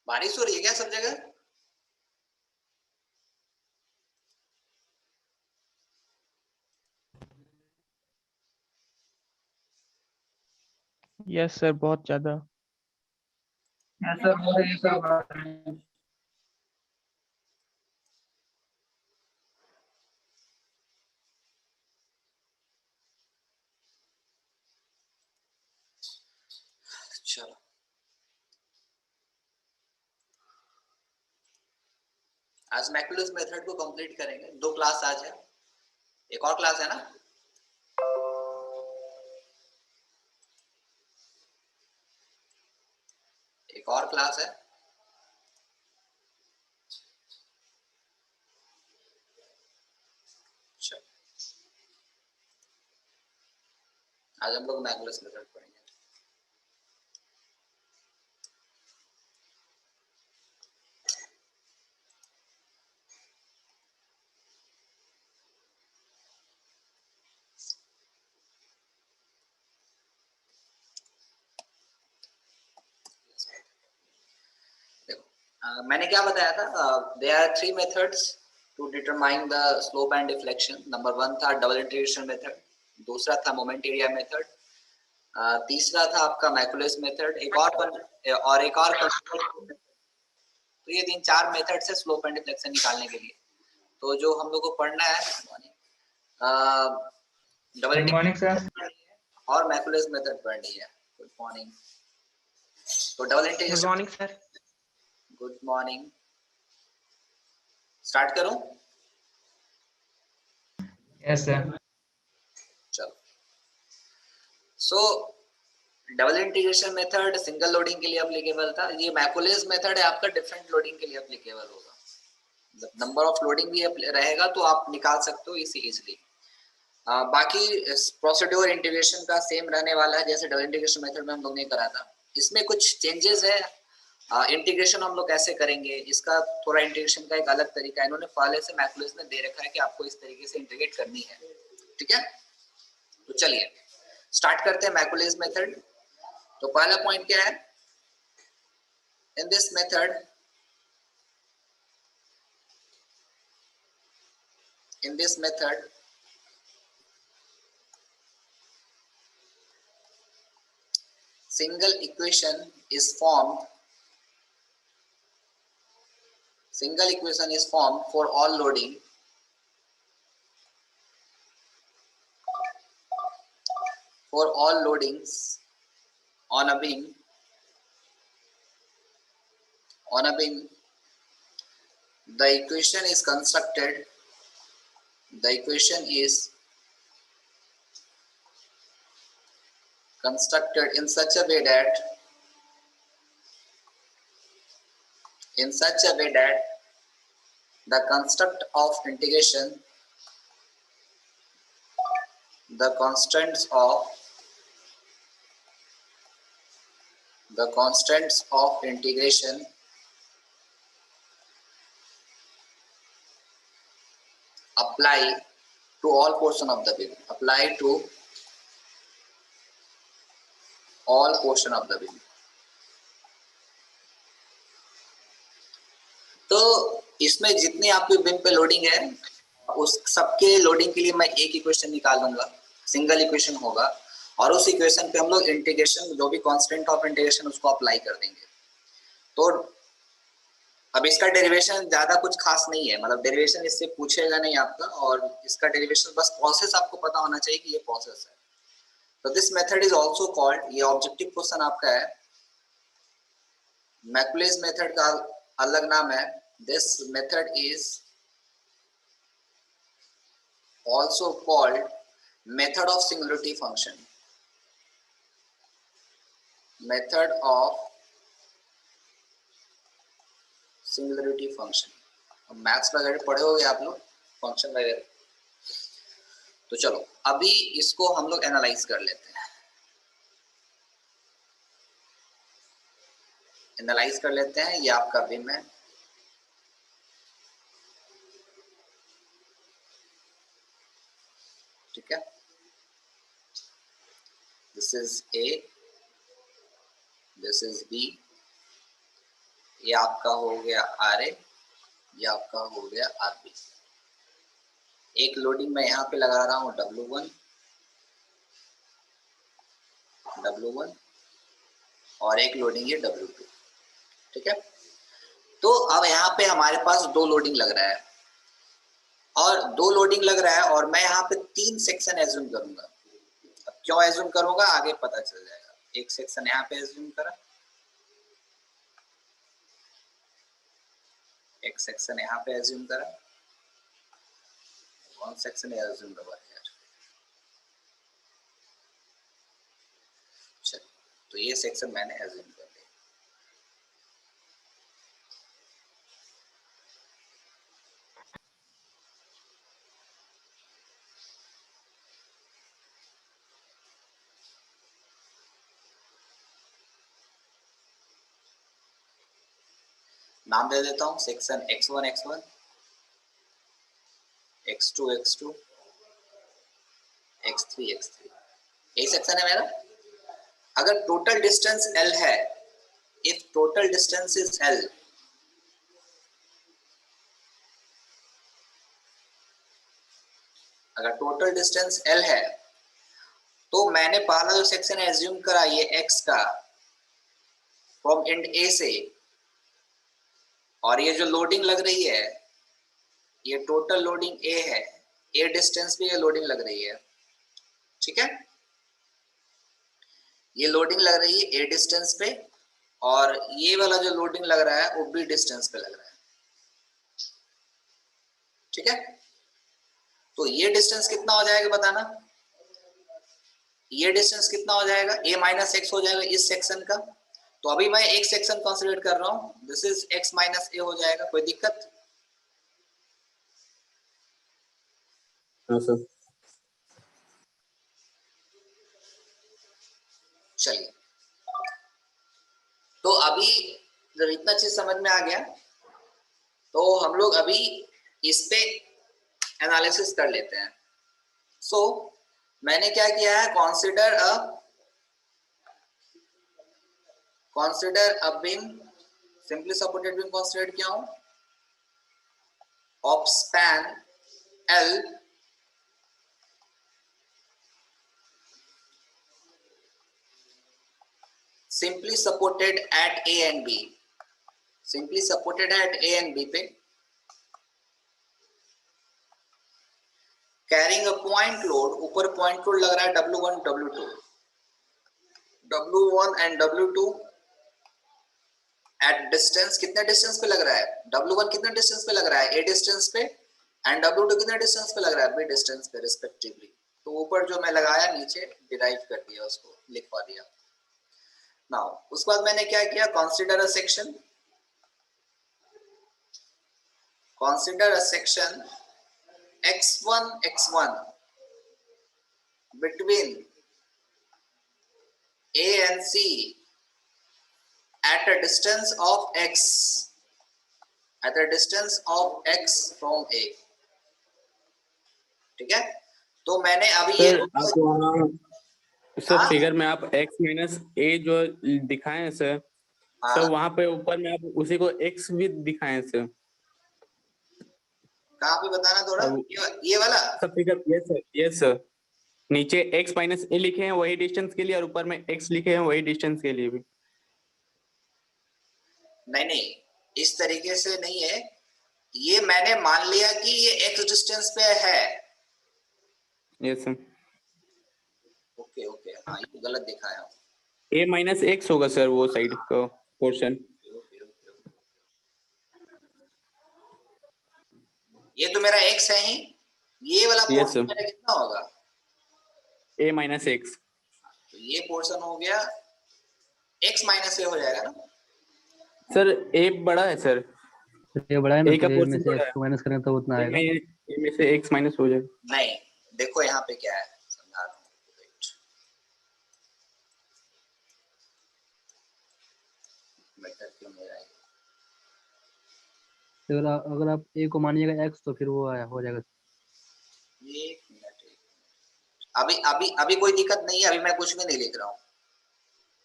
बारिश हो रही है क्या सब जगह? यस सर, बहुत ज्यादा। सर बहुत ही सर। चलो आज मैकुलस मेथड को कंप्लीट करेंगे। 2 क्लास आज है, एक और क्लास है ना? एक और क्लास है। चलो आज हम लोग मैकुलस मेथड पढ़ेंगे। मैंने क्या बताया था? There are 3 methods to determine the slope and deflection. Number 1 था डबल इंटीग्रेशन मेथड, दूसरा था मोमेंट एरिया मेथड, तीसरा था आपका मैकुलस मेथड, एक और तो ये 3-4 मेथड से स्लोप एंड डिफ्लेक्शन निकालने के लिए। तो जो हम लोग को पढ़ना है डबल इंटीग्रेशन और मैकुलस मेथड पढ़नी है। Good morning. तो double integration. Good morning sir. Good morning. Start करूं? Yes sir. चलो so double integration method single loading के लिए एप्लीकेबल था। ये मैकुलस मेथड है आपका डिफरेंट लोडिंग के लिए एप्लीकेबल होगा। मतलब नंबर ऑफ लोडिंग भी रहेगा तो आप निकाल सकते हो इजीली। बाकी प्रोसीड्योर इंटीग्रेशन का सेम रहने वाला है जैसे डबल इंटीग्रेशन मेथड में हम लोग ने करा था। इसमें कुछ चेंजेस है। इंटीग्रेशन हम लोग कैसे करेंगे इसका थोड़ा इंटीग्रेशन का एक अलग तरीका इन्होंने पहले से मैकुलस में दे रखा है कि आपको इस तरीके से इंटीग्रेट करनी है। ठीक है, तो चलिए स्टार्ट करते हैं मैकुलस मेथड। तो पहला पॉइंट क्या है? In this method single equation is formed for all loading loadings on a beam the equation is constructed in such a way that the construct of integration, the constants of integration apply to all portion of the beam. तो इसमें जितनी आपकी beam पे loading है उस सबके loading के लिए मैं एक इक्वेशन निकाल लूंगा, सिंगल इक्वेशन होगा। और उस इक्वेशन पे हम लोग इंटीग्रेशन, जो भी कांस्टेंट ऑफ इंटीग्रेशन उसको अप्लाई कर देंगे। तो अब इसका डेरिवेशन ज्यादा कुछ खास नहीं है, मतलब डेरिवेशन इससे पूछेगा नहीं आपका, और इसका डेरिवेशन बस प्रोसेस आपको पता होना चाहिए कि ये प्रोसेस है। तो this method is also called, ये ऑब्जेक्टिव क्वेश्चन आपका है, मैकुलेज मेथड का अलग नाम है। This method is also called method of singularity function, method of singularity function. Maths वगैरह पढ़े होंगे आप लोग, फंक्शन वगैरह। तो चलो अभी इसको हम लोग एनालाइज कर लेते हैं, एनालाइज कर लेते हैं। ये आपका विम है, ठीक है, this is A, this is B, ये आपका हो गया आर ए, ये आपका हो गया आर बी। एक लोडिंग मैं यहाँ पे लगा रहा हूँ W1, W1, और एक लोडिंग है W2, ठीक है। तो अब यहाँ पे हमारे पास दो लोडिंग लग रहा है, और दो लोडिंग लग रहा है, और मैं यहाँ पे 3 सेक्शन एज्यूम करूंगा। अब क्यों एज्यूम करूंगा आगे पता चल जाएगा। एक सेक्शन यहाँ पे एज्यूम करा, एक सेक्शन यहाँ पे एज्यूम करा, वन सेक्शन एज्यूम करा यार। चलो तो ये सेक्शन मैंने एज्यूम कर लिया। नाम दे देता हूँ section x1 x1, x2 x2, x3 x3, यही सेक्शन है मेरा। अगर टोटल डिस्टेंस L है, if total distance is L, अगर टोटल डिस्टेंस L है, तो मैंने पहला जो सेक्शन एज्यूम करा ये x का फ्रॉम एंड A से, और ये जो लोडिंग लग रही है ये टोटल लोडिंग A है, A डिस्टेंस पे ये लोडिंग लग रही है, ठीक है। ये लोडिंग लग रही है A डिस्टेंस पे, और ये वाला जो लोडिंग लग रहा है वो B डिस्टेंस पे लग रहा है, ठीक है। तो ये डिस्टेंस कितना हो जाएगा बताना, ये डिस्टेंस कितना हो जाएगा, A माइनस एक्स हो जाएगा इस सेक्शन का। तो अभी मैं एक सेक्शन कंसीडर कर रहा हूँ, दिस इज x माइनस ए हो जाएगा, कोई दिक्कत? हाँ सर। चलिए, तो अभी जब इतना चीज समझ में आ गया, तो हम लोग अभी इस पे एनालिसिस कर लेते हैं। सो मैंने क्या किया है, consider a beam, simply supported beam consider किया हूं of span L simply supported at A and B, simply supported at A and B पे, carrying a point load, ऊपर point load लग रहा है W1 W2, W1 and W2 at distance, कितने distance पे लग रहा है, W1 कितने डिस्टेंस पे लग रहा है, A डिस्टेंस पे, एंड W2 कितने डिस्टेंस पे लग रहा है, B डिस्टेंस पे रिस्पेक्टिवली। तो ऊपर जो मैं लगाया नीचे डिराइव कर दिया, उसको लिखवा दिया। नाउ उसके बाद मैंने क्या किया, consider a section, consider a section x1 x1 between A and C at a distance of x, at a distance of x from A, ठीक है। तो मैंने अभी ये आप वहाँ सर फिगर में आप x माइनस ए जो दिखाए हैं सर, सर वहाँ पे ऊपर में आप उसी को x भी दिखाए हैं सर। कहाँ पे बताना थोड़ा, ये वाला sir figure, yes sir, yes sir. नीचे x माइनस ए लिखे हैं वही डिस्टेंस के लिए और ऊपर में x लिखे हैं वही डिस्टेंस के लिए भी। नहीं, इस तरीके से नहीं है, ये मैंने मान लिया कि ये x डिस्टेंस पे है। Yes sir. ओके, हाँ ये गलत दिखाया। a माइनस एक्स होगा सर वो साइड का पोर्शन। ये तो मेरा x है ही, ये वाला Yes, पोर्शन sir. मेरा कितना होगा? a minus x. तो ये पोर्शन हो गया x माइनस ए हो जाएगा ना सर a बड़ा है सर, ये बड़ा है ना, a का तो ए में पोर्शन से बड़ा x है, को माइनस करेंगे तो उतना आएगा। a में से x माइनस हो जाएगा। नहीं, देखो यहाँ पे क्या है, समझा रहा हूँ। बेटर क्यों नहीं आएगा? अगर आप a को मानिएगा x तो फिर वो हो जाएगा। एक मिनट, अभी कोई दिक्कत नहीं है, अभी मैं कुछ भी नहीं लिख रहा हूँ।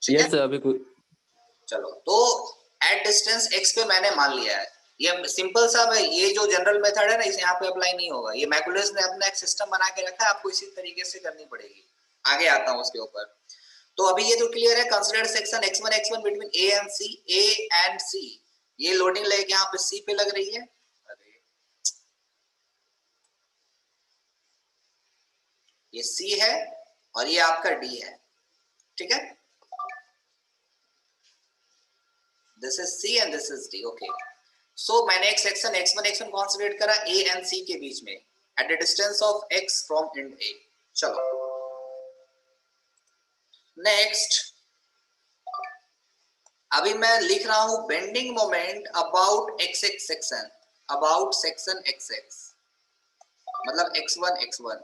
ठीक है, यस सर। अभी चलो, तो एट डिस्टेंस x पे मैंने मान लिया है। ये सिंपल सा है, ये जो जनरल मेथड है ना, इसे यहाँ पे अप्लाई नहीं होगा। ये मैकुलस ने अपना एक सिस्टम बना के रखा है, आपको इसी तरीके से करनी पड़ेगी। आगे आता हूँ उसके ऊपर। तो अभी ये तो क्लियर है, consider section x1 between a and c। ये लोडिंग लेके यहाँ पे c पे लग रही है। ये c है और ये आपका d है, ठीक है। This is c and this is d, okay. So मैंने एक सेक्शन x1 कंसीडर करा a एंड c के बीच में at the distance of x from end a। चलो नेक्स्ट, अभी मैं लिख रहा हूं bending moment about xx section, about section xx मतलब x1।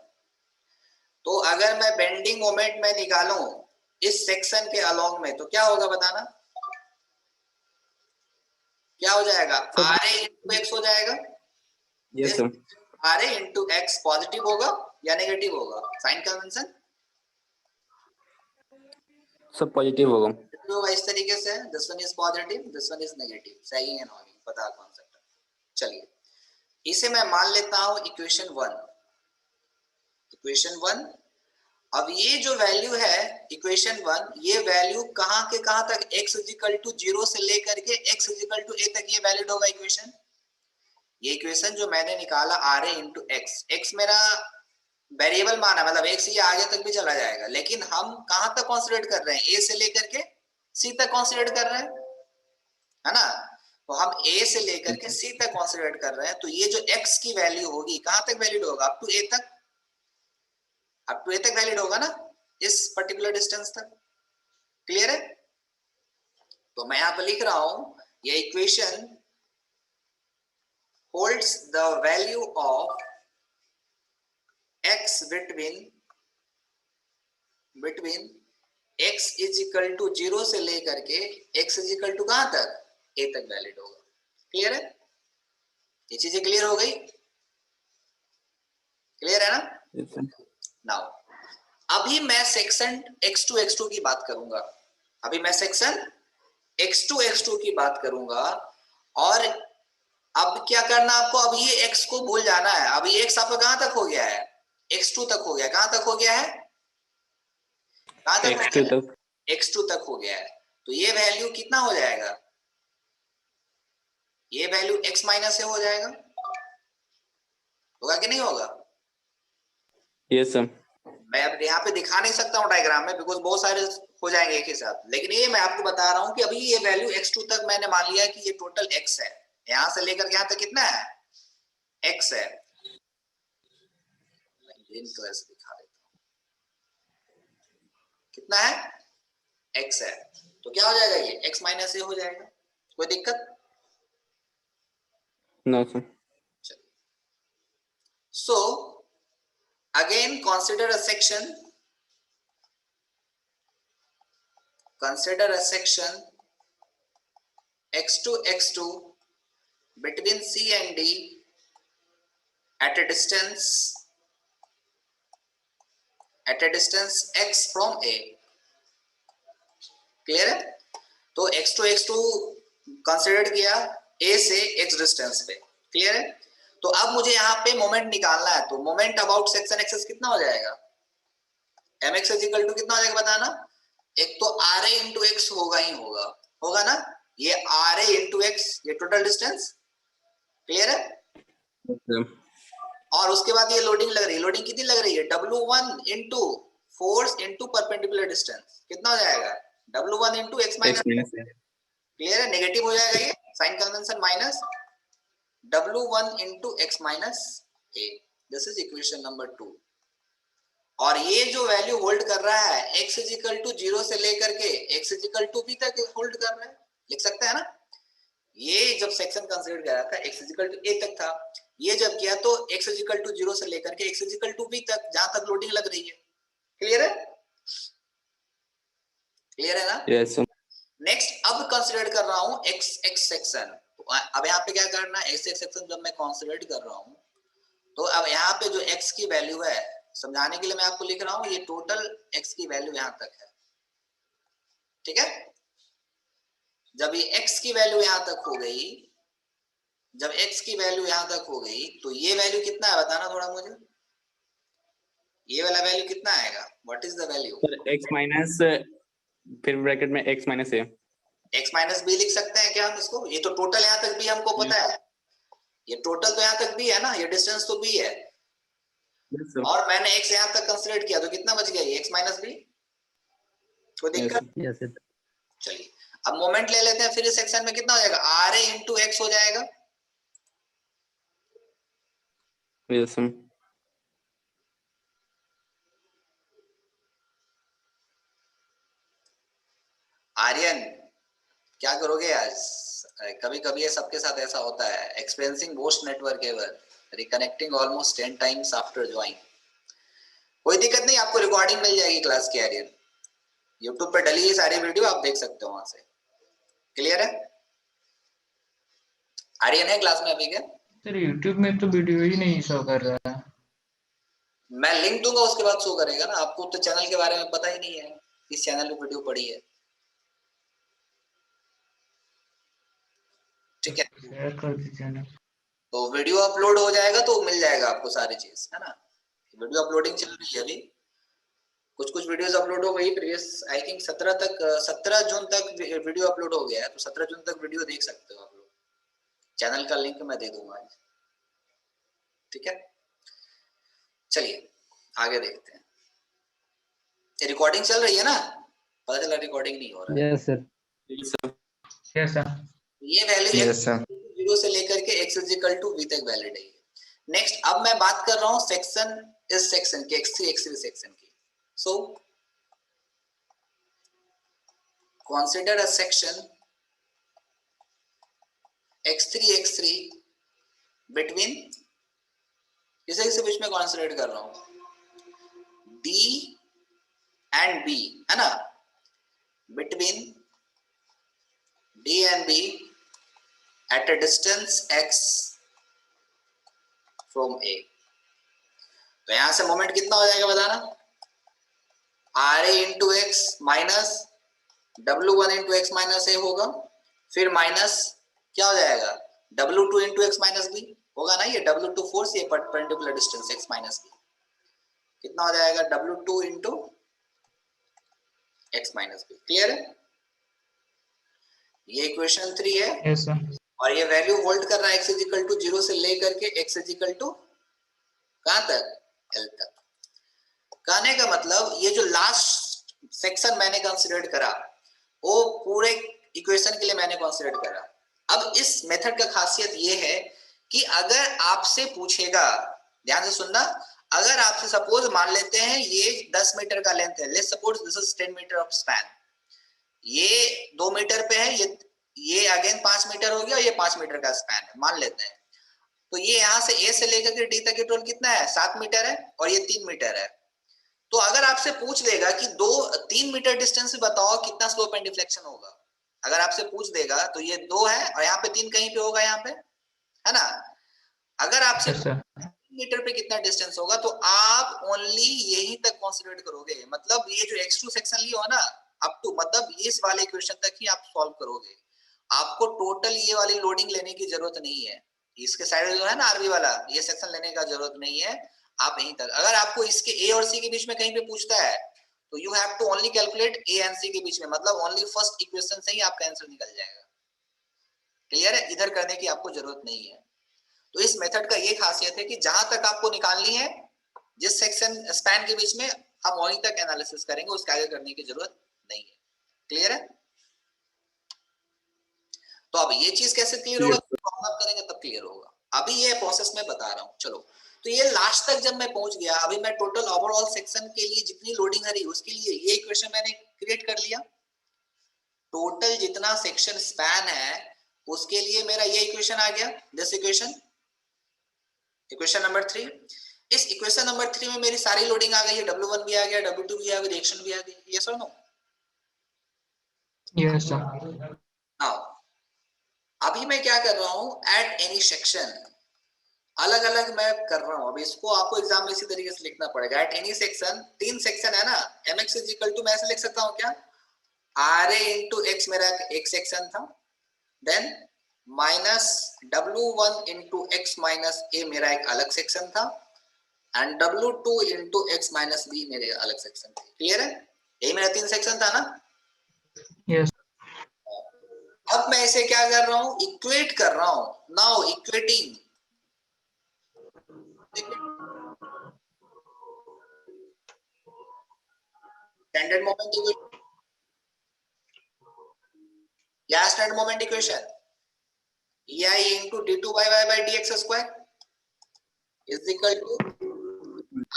तो अगर मैं बेंडिंग मोमेंट में निकालूं इस सेक्शन के अलोंग में, तो क्या होगा बताना? क्या हो जाएगा? RA इंटू एक्स हो जाएगा। Yes sir. RA into x positive होगा या नेगेटिव होगा? साइन कन्वेंशन सब पॉजिटिव होगा। होगा इस तरीके से, this one is positive, this one is negative. सही है ना? पता कॉन्सेप्ट। चलिए इसे मैं मान लेता हूं इक्वेशन 1। अब ये जो वैल्यू है इक्वेशन 1, ये वैल्यू कहां के कहां तक, x इक्वल टू 0 से लेकर के x इक्वल टू a तक ये वैलिड होगा इक्वेशन। ये इक्वेशन जो मैंने निकाला RA इंटू x मेरा वेरिएबल माना, मतलब x ये आगे तक भी चला जाएगा, लेकिन हम कहां तक कंसीडर कर रहे हैं? a से लेकर के c तक कंसीडर कर रहे हैं, है ना। तो हम a से लेकर के c तक कंसीडर कर रहे हैं, तो ये जो x की वैल्यू होगी कहां तक वैलिड होगा? अप टू a तक, अप टू a तक वैलिड होगा ना, इस पर्टिकुलर डिस्टेंस तक। क्लियर है? तो मैं यहां पर लिख रहा हूं ये equation holds the value of x between x is equal to 0 से लेकर के x is equal to कहां तक? a तक वैलिड होगा। क्लियर है? ये चीजें क्लियर हो गई? क्लियर है ना? Yes sir. नाउ अभी मैं सेक्शन x2 की बात करूंगा। अभी मैं सेक्शन x2 की बात करूंगा। और अब क्या करना आपको? अब ये x को भूल जाना है। अब ये x आपका कहां तक हो गया है? x2 तक हो गया। कहां तक हो गया है? कहां तक हो x2 गया है? तक। x2 तक हो गया है। तो ये वैल्यू कितना हो जाएगा? ये वैल्यू x माइनस ए हो जाएगा। होगा कि नहीं होगा? Yes sir. मैं अब यहाँ पे दिखा नहीं सकता हूँ डायग्राम में, बिकॉज बहुत सारे हो जाएंगे एक ही साथ, लेकिन ये मैं आपको बता रहा हूँ कि अभी ये वैल्यू x2 तक मैंने मान लिया कि ये टोटल x है। यहां से लेकर के यहां तक कितना है? x है। ग्रीन कलर से दिखा देता हूँ, कितना है? x है। तो क्या हो जाएगा? ये x माइनस ए हो जाएगा। कोई दिक्कत? No sir. So again consider a section x2 between C and D at a distance x from A। Clear है? तो x2 कंसिडर किया A से x डिस्टेंस पे। क्लियर है? तो अब मुझे यहाँ पे मोमेंट निकालना है, तो मोमेंट अबाउट सेक्शन एक्सेस कितना हो जाएगा? mx इज इक्वल टू कितना हो जाएगा बताना, एक तो ra इंटू एक्स होगा ही होगा, होगा ना, ये ra इंटू एक्स, ये टोटल डिस्टेंस, क्लियर है। और उसके बाद ये लोडिंग लग रही है, लोडिंग कितनी लग रही है, W1 into force into perpendicular distance, कितना हो जाएगा W1 into x minus, clear है, नेगेटिव हो जाएगा ये sign convention, minus W1 into x minus a, this is equation number 2। और ये जो वैल्यू होल्ड कर रहा है x इज इक्वल टू 0 से लेकर के x is equal to b तक होल्ड कर रहा है, लिख सकते हैं ना। ये जब सेक्शन कंसीडर करा था x is equal to a तक था, ये जब किया तो x इज इक्वल टू 0 से लेकर के x is equal to b तक, जहां तक लोडिंग लग रही है, क्लियर है, क्लियर है ना। Yes sir. नेक्स्ट अब कंसीडर कर रहा हूं x x सेक्शन, अब यहाँ पे क्या करना है, x x सेक्शन जब मैं कंसीडर कर रहा हूं तो अब यहाँ पे जो x की वैल्यू है, समझाने के लिए मैं आपको लिख रहा हूं, ये टोटल x की वैल्यू यहां तक है, ठीक है। जब ये x की वैल्यू यहां तक हो गई, जब x की वैल्यू यहां तक हो गई तो ये वैल्यू कितना है बताना थोड़ा मुझे, ये वाला वैल्यू कितना आएगा, what is the value, sir x minus, फिर ब्रैकेट में x minus a, x minus b लिख सकते हैं क्या हम इसको, ये तो टोटल यहां तक भी हमको पता है, ये टोटल तो यहां तक भी है ना, ये डिस्टेंस तो b है, और मैंने x यहां तक कंसीडर किया तो कितना बच गया, ये x माइनस बी, कोई दिक्कत, यस सर। चलिए अब मोमेंट ले लेते हैं, फिर इस सेक्शन में कितना हो जाएगा, आर ए इंटू एक्स हो जाएगा, यस सर। आर्यन क्या करोगे आज, कभी कभी ये सबके साथ ऐसा होता है, experiencing most network ever, reconnecting almost 10 times after join, कोई दिक्कत नहीं, आपको रिकॉर्डिंग मिल जाएगी क्लास की आर्यन, यूट्यूब पे डली है सारी वीडियो, आप देख सकते हो वहां से, क्लियर है। आर्यन है क्लास में अभी क्या, सर यूट्यूब में तो वीडियो ही नहीं शो कर रहा है। मैं लिंक दूंगा उसके बाद शो करेगा ना, आपको तो चैनल के बारे में पता ही नहीं है, किस चैनल पे वीडियो पड़ी है, ठीक है, शेयर कर दीजिए ना। तो वीडियो अपलोड हो जाएगा तो मिल जाएगा आपको सारी चीज, है ना। वीडियो अपलोडिंग चल रही है अभी, कुछ कुछ वीडियोस अपलोड हो गई प्रीवियस, आई थिंक 17 जून तक वीडियो अपलोड हो गया है, तो 17 जून तक वीडियो देख सकते हो आप लोग, चैनल का लिंक मैं दे दूंगा आज, ठीक है। चलिए आगे देखते हैं, रिकॉर्डिंग चल रही है ना, पता चला रिकॉर्डिंग नहीं हो रहा है, यस सर। Yes sir. ये वैल्यू यस सर। 0 से लेकर के x is equal to v तक वैलिड है। नेक्स्ट अब मैं बात कर रहा हूं सेक्शन, इस सेक्शन के x3 x3 सेक्शन की, सो consider a section x3 x3 between, इसे बीच में कंसीडर कर रहा हूं d and b, है ना, between d and b at a distance x from a, तो यहां से मोमेंट कितना हो जाएगा बताना, R A into x minus W1 into x minus A होगा, फिर माइनस क्या हो जाएगा W2 into x minus B होगा ना, ये W2 फोर्स, ये perpendicular distance x minus b, कितना हो जाएगा W2 into x minus b, clear है, ये इक्वेशन 3 है। Yes sir. और ये वैल्यू होल्ड कर रहा है x इज इक्वल टू 0 से लेकर के x इज इक्वल टू कहां तक, L तक। कहने का मतलब ये जो लास्ट सेक्शन मैंने कंसीडर करा वो पूरे इक्वेशन के लिए मैंने कंसीडर करा। अब इस मेथड का खासियत ये है कि अगर आपसे पूछेगा, ध्यान से सुनना, अगर आपसे सपोज मान लेते हैं ये 10 मीटर का लेंथ है, let's suppose this is 10 metre of span, ये 2 मीटर पे है, ये अगेन 5 मीटर हो गया, और ये 5 मीटर का स्पैन है मान लेते हैं, तो ये यहाँ से A से लेकर के D तक के टोटल कितना है, 7 मीटर है, और ये 3 मीटर है। तो अगर आपसे पूछ देगा कि 3 मीटर डिस्टेंस में बताओ कितना स्लोप एंड डिफ्लेक्शन होगा, अगर आपसे पूछ देगा तो ये 2 है और यहाँ पे 3 कहीं पे होगा, यहाँ पे है ना। अगर आपसे यस सर। मीटर पे कितना डिस्टेंस होगा तो आप ओनली यही तक कंसीडर करोगे, मतलब ये जो x2 सेक्शन लिया हो ना अप टू, मतलब इस वाले इक्वेशन तक ही आप सॉल्व करोगे, आपको टोटल ये वाली लोडिंग लेने की जरूरत नहीं है, इसके साइड जो है ना आरबी वाला, ये सेक्शन लेने का जरूरत नहीं है, आप यहीं तक। अगर आपको इसके ए और सी के बीच में कहीं पे पूछता है तो you have to only calculate A and C के बीच में, मतलब ओनली फर्स्ट इक्वेशन से ही आपका आंसर निकल जाएगा। क्लियर है? इधर करने की आपको जरूरत नहीं है। तो इस मेथड का ये खासियत है कि जहां तक आपको निकालनी है, जिस सेक्शन स्पैन के बीच में, हम वहीं तक एनालिसिस करेंगे, उसके आगे करने की जरूरत नहीं है। क्लियर है? तो अब ये चीज कैसे क्लियर होगा, प्रॉब्लम करेंगे तब क्लियर होगा। अभी ये प्रोसेस में बता रहा हूँ। चलो, तो ये लास्ट तक जब मैं पहुंच गया, अभी मैं टोटल ओवरऑल सेक्शन के लिए जितनी लोडिंग है उसके लिए ये इक्वेशन मैंने क्रिएट कर लिया। टोटल जितना सेक्शन स्पैन है उसके लिए मेरा ये इक्वेशन आ गया, दिस इक्वेशन, इक्वेशन नंबर 3। इस इक्वेशन नंबर 3 में मेरी सारी लोडिंग आ गई है, W1 भी आ गया, W2 भी आ गया, रिएक्शन भी आ गई। यस और नो? Yes sir. नाउ अभी मैं क्या कर रहा हूं, एट एनी सेक्शन, अलग अलग मैं कर रहा हूं। अब इसको आपको एग्जाम में इसी तरीके से लिखना पड़ेगा। एट एनी सेक्शन, 3 सेक्शन है ना, mx इज इक्वल टू, मैं ऐसे लिख सकता हूं क्या, ra इंटू एक्स मेरा एक सेक्शन था, then minus w1 into x minus A मेरा एक अलग सेक्शन था, and w2 into x minus B मेरे अलग सेक्शन थे। क्लियर है? यही मेरा 3 सेक्शन था ना। यस। अब मैं इसे क्या कर रहा हूं, इक्वेट कर रहा हूं। Now equating, standard moment equation, क्या standard moment equation, ei into d2 by y by dx square is equal to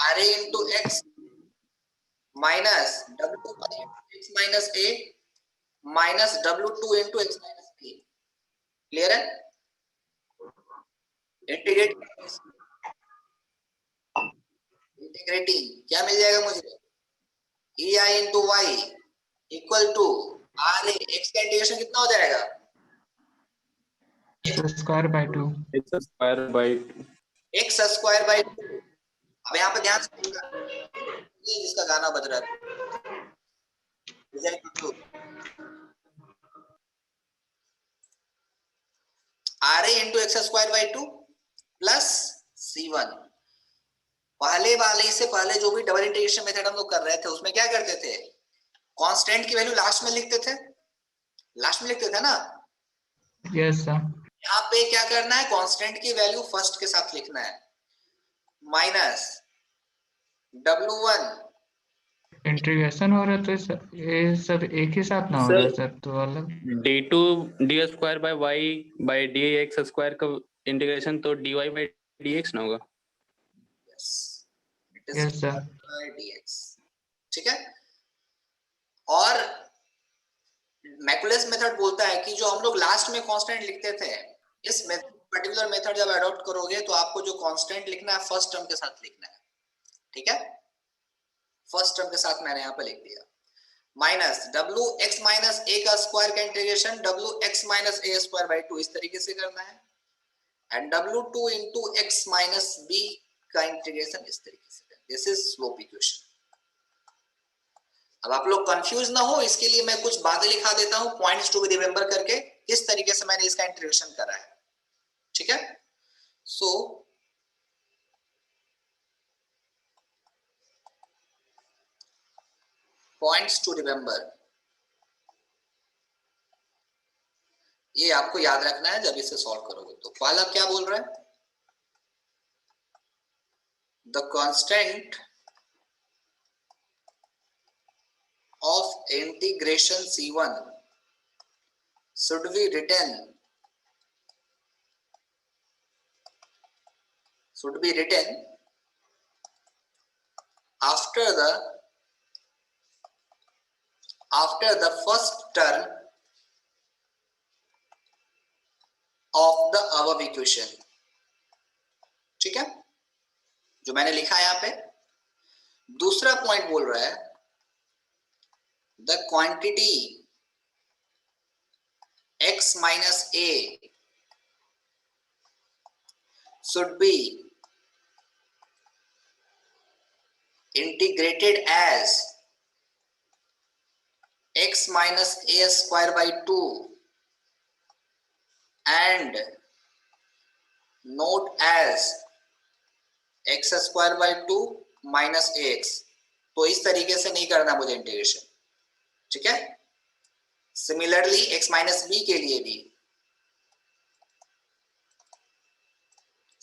ra into x minus w2 by x minus a minus w2 into x minus b। Clear है? Integrating क्या मिल जाएगा मुझे, ei into y equal to ra, x का integration कितना हो जाएगा, square by 2। x square by x square by 2। अब यहाँ पे ध्यान से ये जिसका गाना बज रहा है, ra into x square by 2 plus c1। पहले वाले से पहले जो भी डबल इंटीग्रेशन मेथड हम लोग कर रहे थे उसमें क्या करते थे, कांस्टेंट की वैल्यू लास्ट में लिखते थे, लास्ट में लिखते थे ना। Yes sir. यहाँ पे क्या करना है, कांस्टेंट की वैल्यू फर्स्ट के साथ लिखना है, माइनस w1। इंटीग्रेशन हो रहा है तो ये सब एक ही साथ ना हो रहा है सर, तो अलग। d2 d square by y by dx square का इंटीग्रेशन तो dy बाय dx ना होगा। Yes sir. dx, ठीक है। और मैकुलस मेथड बोलता है कि जो हम लोग लास्ट में कांस्टेंट लिखते थे, इस पर्टिकुलर मेथड जब अडॉप्ट करोगे तो आपको जो कांस्टेंट लिखना है फर्स्ट टर्म के साथ लिखना है। ठीक है, फर्स्ट टर्म के साथ मैंने यहाँ पे लिख दिया, minus w x minus a का स्क्वायर का integration w x minus a square by 2 इस तरीके से करना है, and w2 into x minus b का इंटीग्रेशन इस तरीके से करना है। This is slope equation. अब आप लोग कंफ्यूज ना हो इसके लिए मैं कुछ बातें लिखा देता हूं, पॉइंट्स टू बी रिमेंबर करके, किस तरीके से मैंने इसका इंटीग्रेशन करा है। ठीक है, सो पॉइंट्स टू रिमेंबर, ये आपको याद रखना है जब इसे सॉल्व करोगे। तो पहला क्या बोल रहा है, the constant of integration C1 should be written after the first term of the above equation। ठीक है, जो मैंने लिखा है यहाँ पे। दूसरा पॉइंट बोल रहा है the quantity x minus a should be integrated as x minus a square by 2 and not as x square by 2 minus ax। तो इस तरीके से नहीं करना मुझे इंटीग्रेशन, ठीक है। सिमिलरली x माइनस बी के लिए भी,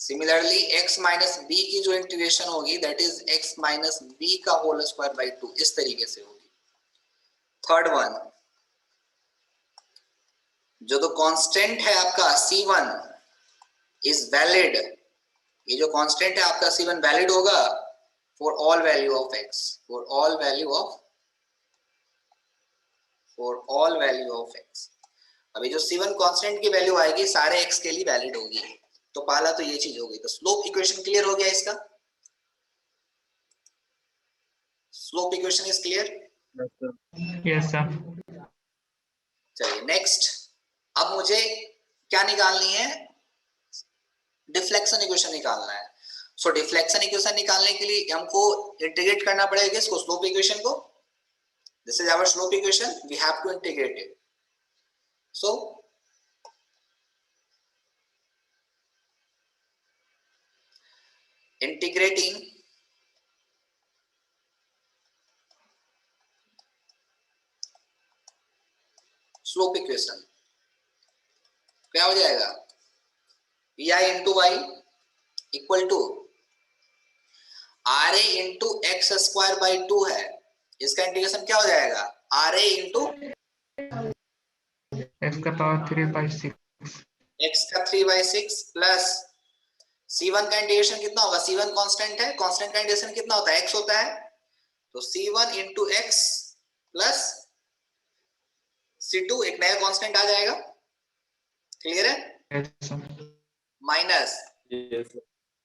सिमिलरली x माइनस बी की जो इंटीग्रेशन होगी that is x minus B का होल स्क्वायर बाई 2, इस तरीके से होगी। थर्ड वन, जो तो कांस्टेंट है आपका C1 इज वैलिड, ये जो कांस्टेंट है आपका C1 वैलिड होगा for all value of x, for all value of x। अभी जो C1 कांस्टेंट की वैल्यू आएगी सारे x के लिए वैलिड होगी। तो पहला तो ये चीज हो गई। तो स्लोप इक्वेशन क्लियर हो गया इसका, slope equation is clear. Yes sir. चलिए नेक्स्ट, अब मुझे क्या निकालनी है, डिफ्लेक्शन इक्वेशन निकालना है। सो डिफ्लेक्शन इक्वेशन निकालने के लिए हमको इंटीग्रेट करना पड़ेगा इसको, स्लोप इक्वेशन को। This is our slope equation, we have to integrate it. So integrating slope equation क्या हो जाएगा, pi into y equal to r A into x square by 2 है, इसका इंटीग्रेशन क्या हो जाएगा, आर ए इंटू x का पावर 3/6 एक्स का 3/6 प्लस C1 का इंटीग्रेशन कितना होगा, C1 कांस्टेंट है, कांस्टेंट का इंटीग्रेशन कितना होता है, x होता है। तो C1 into x plus C2 एक नया कांस्टेंट आ जाएगा, क्लियर है, yes sir. Minus yes,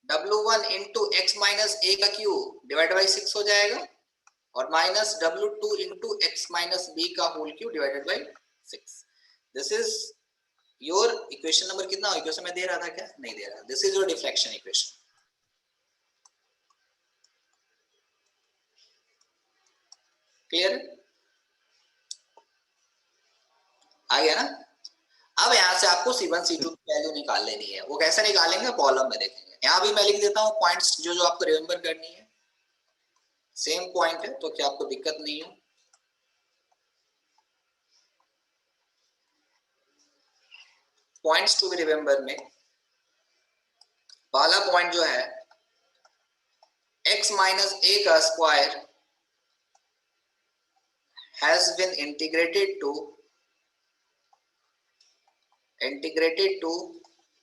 W1 into x minus A का क्यूब डिवाइड बाई 6 हो जाएगा, और minus W2 into x minus B का whole cube divided by 6। This is your equation number कितना, इक्वेशन में दे रहा था क्या, नहीं दे रहा। This is your deflection equation, clear आ गया ना। अब यहां से आपको C1 C2 की वैल्यू निकाल लेनी है, वो कैसे निकालेंगे कॉलम में देखेंगे। यहां भी मैं लिख देता हूं पॉइंट्स जो जो आपको रिमेंबर करनी है, सेम पॉइंट है तो क्या आपको दिक्कत नहीं है। पॉइंट्स टू बी रिमेंबर में पहला पॉइंट जो है x माइनस ए का square has been integrated to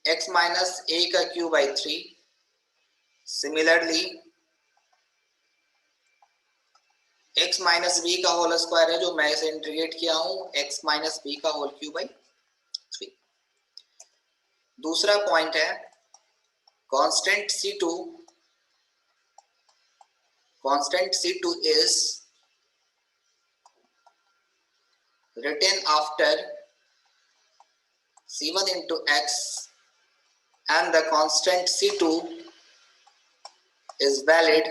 x minus A का cube by 3। Similarly x minus B का होल स्क्वायर है जो मैं इसे इंटीग्रेट किया हूं, x माइनस बी का होल क्यूब बाई 3। दूसरा पॉइंट है constant C2 is written after C1 into x, and the constant C2 is valid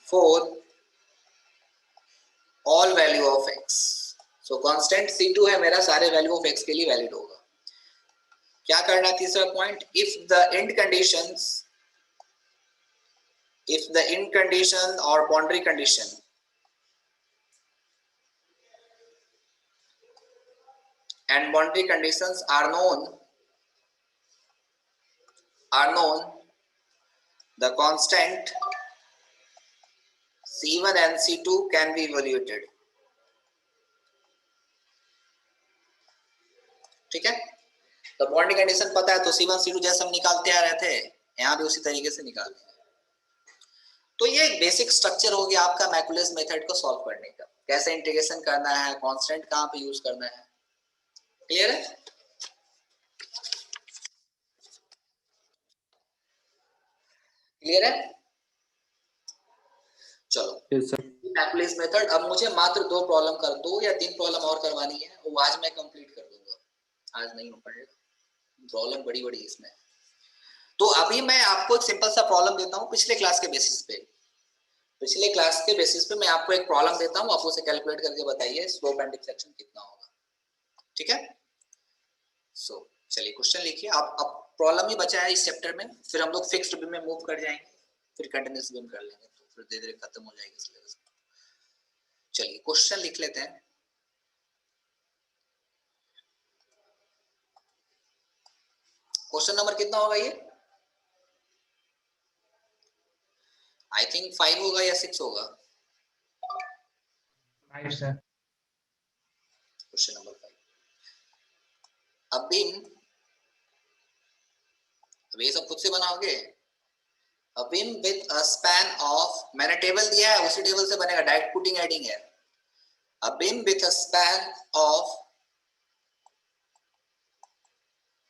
for all value of x. So constant C2 है मेरा, सारे वैल्यू ऑफ x के लिए valid होगा। क्या करना है तीसरा point, if the end condition or boundary condition and boundary conditions are known, the constant C1 and C2 can be evaluated। ठीक है, तो बाउंड्री कंडीशन पता है तो C1 C2 जैसे हम निकालते आ रहे थे यहाँ भी उसी तरीके से निकालते हैं। तो ये एक बेसिक स्ट्रक्चर हो गया आपका मैकुलस मेथड को सॉल्व करने का, कैसे इंटीग्रेशन करना है, कांस्टेंट कहाँ पे यूज करना है, क्लियर है। क्लियर है, चलो yes, sir. मैकुलस मेथड। अब मुझे मात्र 2 प्रॉब्लम कर दो या 3 प्रॉब्लम और करवानी है, वो आज मैं कंप्लीट कर दूंगा, आज नहीं हो पाएगा, प्रॉब्लम बड़ी बड़ी इसमें। तो अभी मैं आपको एक सिंपल सा प्रॉब्लम देता हूँ पिछले क्लास के बेसिस पे मैं आपको एक प्रॉब्लम देता हूँ, आप उसे कैलकुलेट करके बताइए स्लोप एंड डिफ्लेक्शन कितना होगा, ठीक है। सो चलिए क्वेश्चन लिखिए आप। अब प्रॉब्लम ही बचा है इस चैप्टर में, फिर हम लोग फिक्स्ड में मूव कर जाएंगे। फिर कंटिन्यूस बीम कर लेंगे तो फिर धीरे धीरे खत्म हो जाएगी सिलेबस। चलिए क्वेश्चन लिख लेते हैं। क्वेश्चन नंबर कितना होगा ये? आई थिंक 5 होगा या 6 होगा। 5 सर। Question number 5। अब बीम, अब ये सब खुद से बनाओगे। A beam with a span of, मैंने टेबल दिया है उसी टेबल से बनेगा, डायरेक्ट पुटिंग एडिंग है। A beam with a span of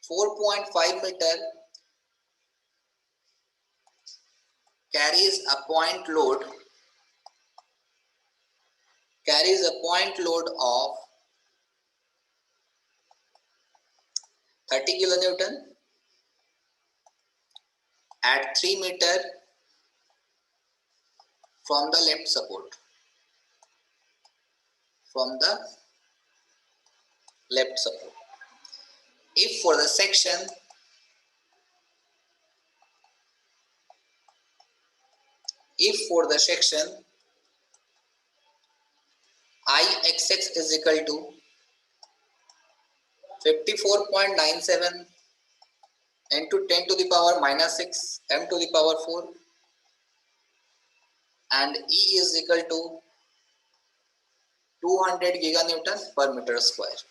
4.5 meter carries a point load of 30 kilonewton at 3 meter from the left support. If for the section Ixx is equal to 54.97 into 10 to the power minus 6 m to the power 4 and E is equal to 200 giganewton per meter square।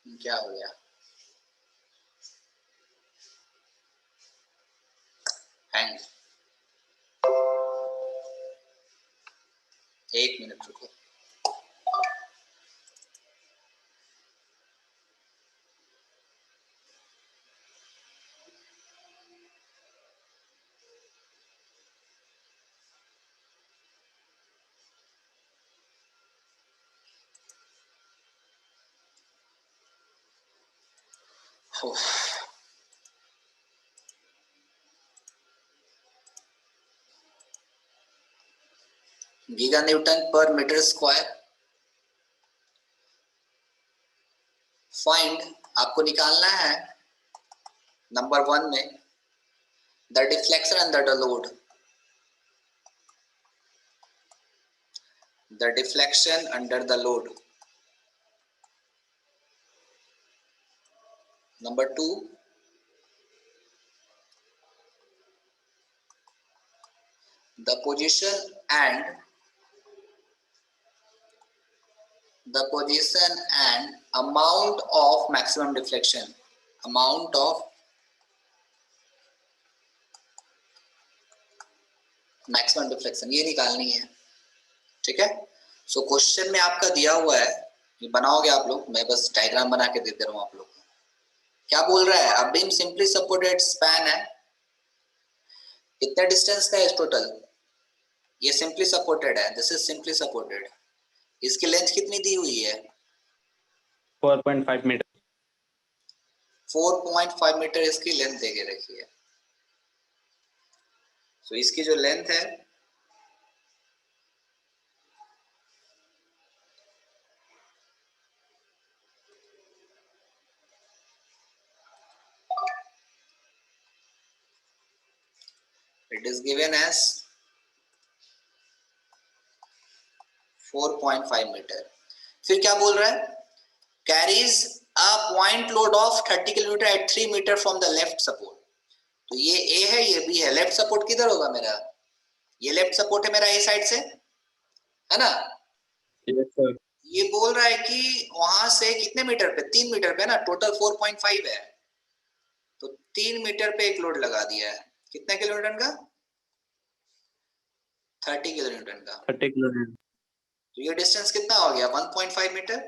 क्या हो गया? Hang. 1 minute रुको। Giga Newton पर metre square. Find, आपको निकालना है number 1 में the deflection under the load. The deflection under the load. Number 2, the position and amount of maximum deflection. Amount of maximum deflection ये निकालनी है, ठीक है। सो क्वेश्चन में आपका दिया हुआ है, ये बनाओगे आप लोग, मैं बस डायग्राम बना के दे दे रहा हूँ आप लोग को। क्या बोल रहा है? अब बीम सिंपली सपोर्टेड स्पैन है, कितना डिस्टेंस का है टोटल? ये सिंपली सपोर्टेड है, दिस इज सिंपली सपोर्टेड। इसकी लेंथ कितनी दी हुई है? 4.5 मीटर। 4.5 मीटर इसकी लेंथ दे के रखी है। सो इसकी जो लेंथ है it is given as 4.5 metre. फिर क्या बोल रहा है? Carries a point load of 30 kilometre at 3 metre from the left support. तो ये ए है, ये बी है। लेफ्ट सपोर्ट किधर होगा मेरा? ये लेफ्ट सपोर्ट है मेरा ए साइड से, है ना? Yes sir. ये बोल रहा है कि वहां से कितने मीटर पे? 3 मीटर पे ना, टोटल 4.5 है, तो 3 मीटर पे एक लोड लगा दिया है। कितने किलोमीटर का? 30 किलोमीटर का। 30 किलोमीटर। तो ये डिस्टेंस कितना हो गया? 1.5 मीटर।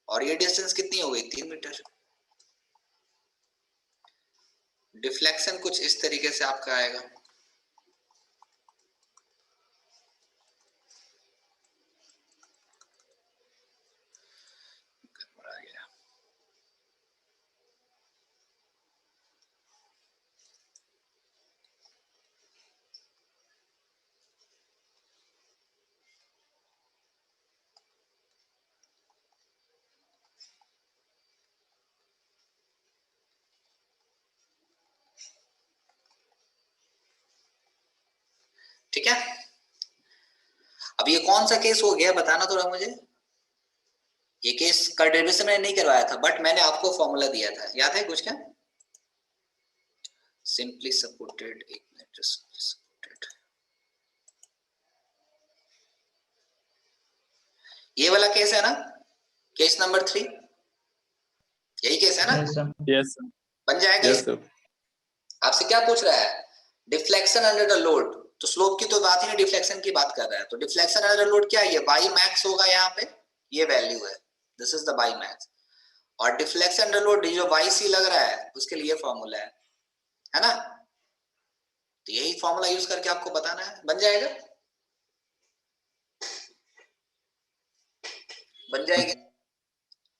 और ये डिस्टेंस कितनी हो गई? 3 मीटर। डिफ्लेक्शन कुछ इस तरीके से आपका आएगा। ठीक है, अब ये कौन सा केस हो गया बताना थोड़ा मुझे। ये केस का डेरिवेशन मैंने नहीं करवाया था, बट मैंने आपको फॉर्मूला दिया था, याद है कुछ क्या? सिंपली सपोर्टेड, एक मिनट, सपोर्टेड, ये वाला केस है ना, केस नंबर 3, यही केस है ना? Yes sir. Yes sir. बन जाएगा। Yes sir. आपसे क्या पूछ रहा है? डिफ्लेक्शन अंडर द लोड, तो स्लोप की तो बात ही नहीं, डिफ्लेक्शन की बात कर रहा है। तो डिफ्लेक्शन अंडर द लोड क्या है? ये बाई मैक्स होगा, यहाँ पे ये वैल्यू है, this is the by max. और डिफ्लेक्शन अंडर लोड जो वाई सी लग रहा है उसके लिए फॉर्मूला है ना? तो यही फॉर्मूला यूज करके आपको बताना है, बन जाएगा, बन जाएगी।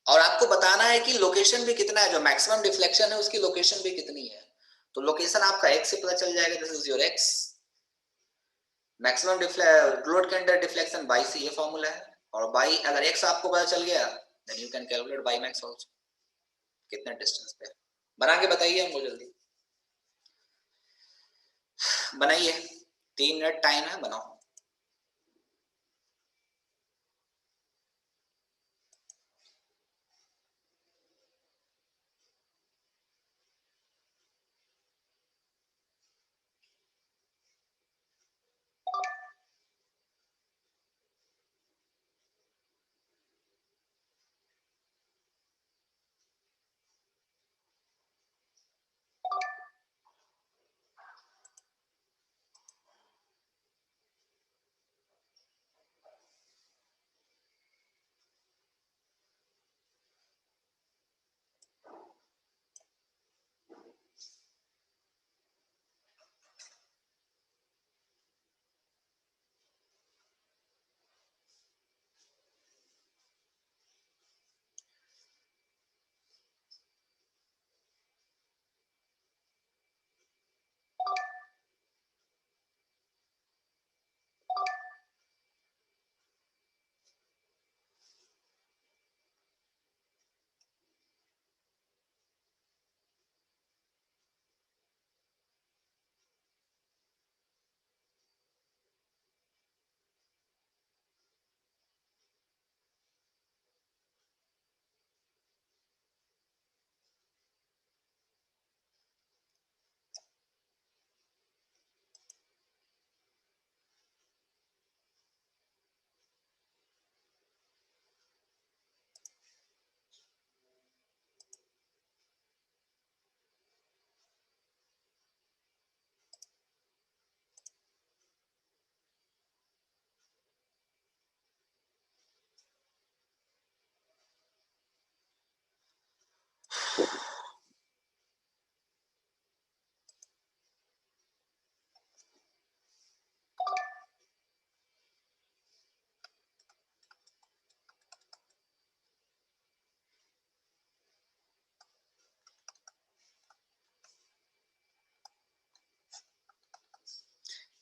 और आपको बताना है कि लोकेशन भी कितना है, जो मैक्सिमम डिफ्लेक्शन है उसकी लोकेशन भी कितनी है। तो लोकेशन आपका x से पता चल जाएगा, this is your x। Maximum load के अंडर डिफ्लेक्शन बाई से, ये फॉर्मूला है। और बाई अगर x आपको पता चल गया, then you can calculate by max also, कितने डिस्टेंस पे। बना के बताइए हमको जल्दी, बनाइए, 3 मिनट टाइम है, बनाओ।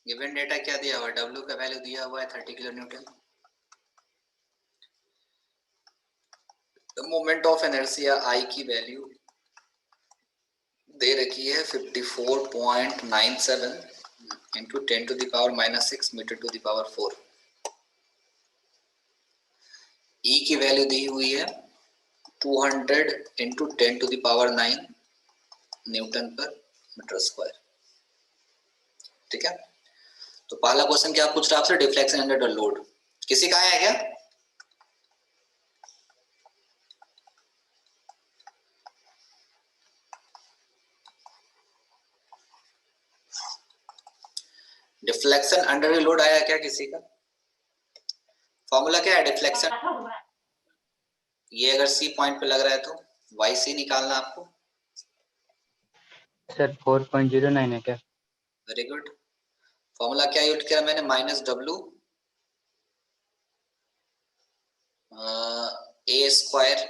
गिवन डेटा क्या दिया हुआ है? W का वैल्यू दिया हुआ है 30 kilo newton. Moment of inertia I की वैल्यू दे रखी है 54.97 into 10 to the power -6 metre to the power 4। E की वैल्यू दी हुई है 200 into 10 to the power 9 newton पर मीटर स्क्वायर। ठीक है, तो पहला क्वेश्चन क्या पूछ रहा है आपसे? Deflection under the load. किसी का आया है क्या? डिफ्लेक्शन अंडर द लोड आया क्या किसी का? फॉर्मूला क्या है डिफ्लेक्शन? ये अगर सी पॉइंट पे लग रहा है तो वाई सी निकालना आपको। सर 4.09 है क्या? Very good. फॉर्मूला क्या यूज किया मैंने? -W a square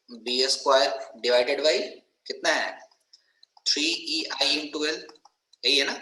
b square divided by कितना है 3EI into L, यही है ना?